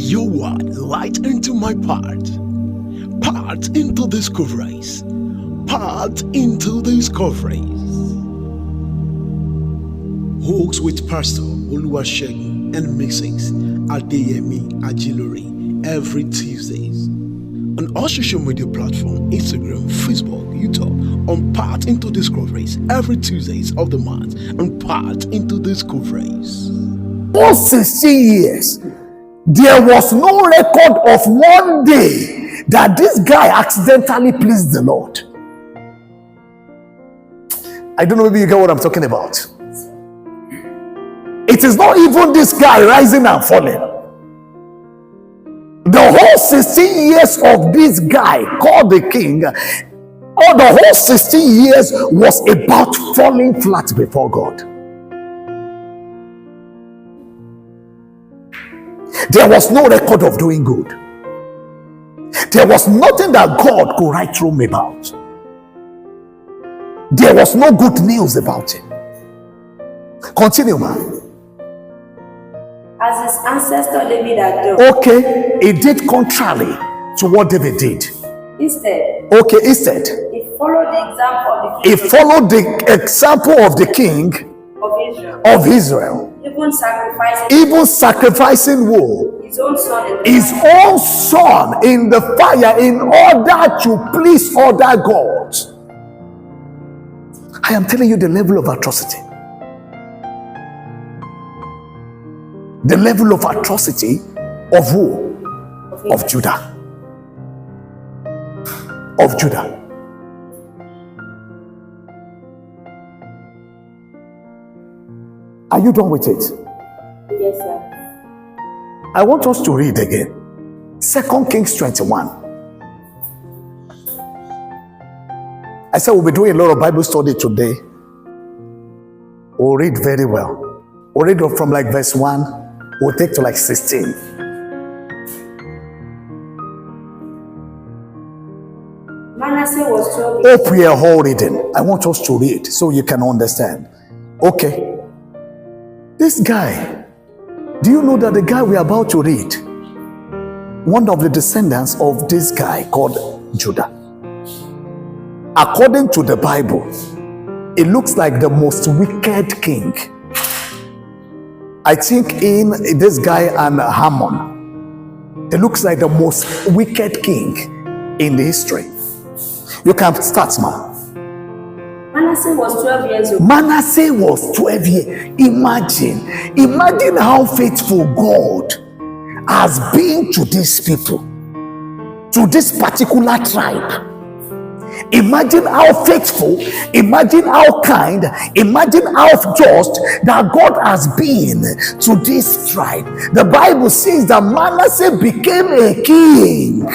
your word light into my path into discoveries, path into discoveries. Hooks with Pastor Oluwasegun and Mixings Adeyemi Ajilori every Tuesdays on all social media platforms, Instagram, Facebook, YouTube, on Path into Discoveries every Tuesdays of the month, on Path into Discoveries. For 16 years, there was no record of one day that this guy accidentally pleased the Lord. I don't know, maybe you get what I'm talking about. It is not even this guy rising and falling. The whole 16 years of this guy called the king, or the whole 16 years was about falling flat before God. There was no record of doing good. There was nothing that God could write home about. There was no good news about him. Continue, man. As his ancestor David had done. Okay, he did contrary to what David did. Instead, he followed the example of the king. He followed the example of the king of Israel. Even sacrificing who? His own son in the fire in order to please other gods. I am telling you the level of atrocity. The level of atrocity of who? Of Judah. Of Judah. Are you done with it? Yes, sir. I want us to read again. 2 Kings 21. I said we'll be doing a lot of Bible study today. We'll read very well. We'll read from like verse 1. We'll take to like 16. Manasseh was 12 years. Hope we are all reading. I want us to read so you can understand. Okay. This guy, do you know that the guy we're about to read, one of the descendants of this guy called Judah? According to the Bible, it looks like the most wicked king. I think in this guy and Haman, it looks like the most wicked king in the history. You can start, man. Manasseh was 12 years old. Manasseh was 12 years. Imagine how faithful God has been to these people, to this particular tribe. Imagine how faithful, imagine how kind, imagine how just that God has been to this tribe. The Bible says that Manasseh became a king.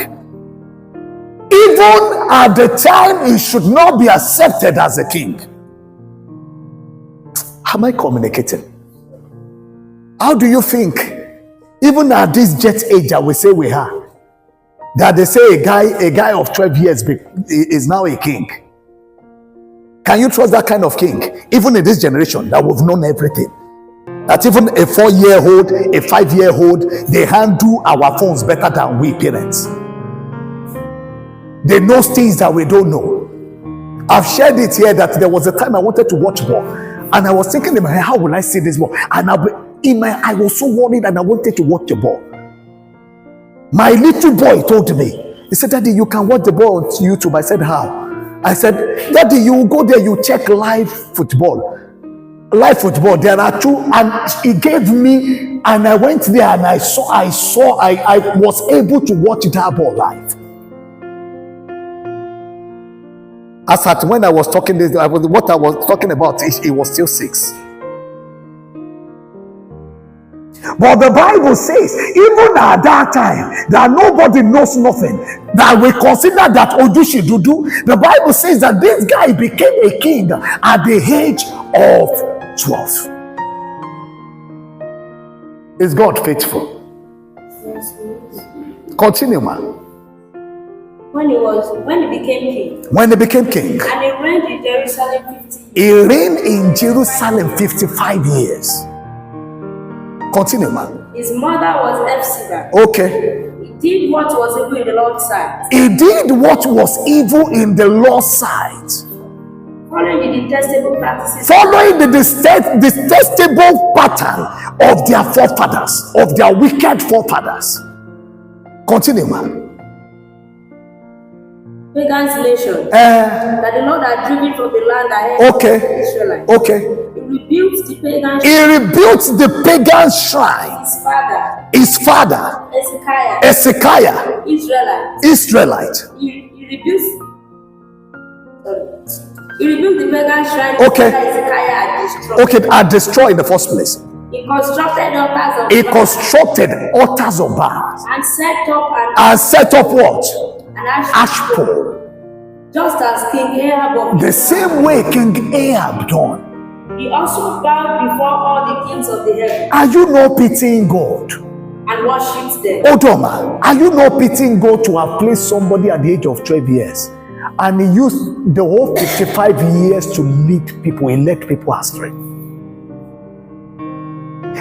Even at the time he should not be accepted as a king. Am I communicating? How do you think, even at this jet age that we say we are, that they say a guy of 12 years is now a king? Can you trust that kind of king? Even in this generation that we've known everything. That even a 4-year-old, a 5-year-old, they handle our phones better than we parents. They know things that we don't know. I've shared it here that there was a time I wanted to watch ball, and I was thinking in my head, how will I see this ball? And I was so worried, and I wanted to watch the ball. My little boy told me, he said, Daddy, you can watch the ball on YouTube. I said, how? I said, Daddy, you go there, you check live football. Live football, there are two, and he gave me, and I went there, and I was able to watch that ball live. As at when I was talking this, what I was talking about, it was still 6. But the Bible says, even at that time, that nobody knows nothing, that we consider that Odushi Dudu. The Bible says that this guy became a king at the age of 12. Is God faithful? Yes. Continue, man. When he became king. When he became king. And he reigned in Jerusalem 50 years. He reigned in Jerusalem 55 years. Continue, man. His mother was Hephzibah. Okay. He did what was evil in the Lord's sight. He did what was evil in the Lord's sight. Following the detestable practices. Following the detestable pattern of their forefathers, of their wicked forefathers. Continue, man. Pagan's nation that the Lord had driven from the land ahead of the Israelites. Okay. He rebuilt the pagan He rebuilt the pagan shrine. His father, Hezekiah, Israelite. He rebuilt the pagan shrine Okay. Hezekiah had destroyed. Okay, are destroyed in the first place. He constructed altars of Baal. And set up what? An ash pole. Just as King Ahab of the same way King Ahab done. He also bowed before all the kings of the heaven. Are you not pitying God? And worshipped them. Hold on, man. Are you not pitying God to have placed somebody at the age of 12 years and he used the whole 55 years to lead people, elect people astray?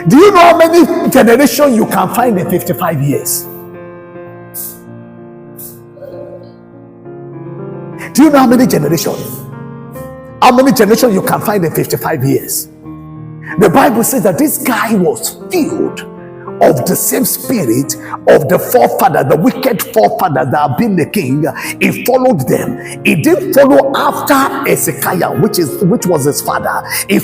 Do you know how many generations you can find in 55 years? Do you know how many generations? How many generations you can find in 55 years? The Bible says that this guy was filled of the same spirit of the forefather, the wicked forefather that had been the king. He followed them. He didn't follow after Hezekiah, which was his father. He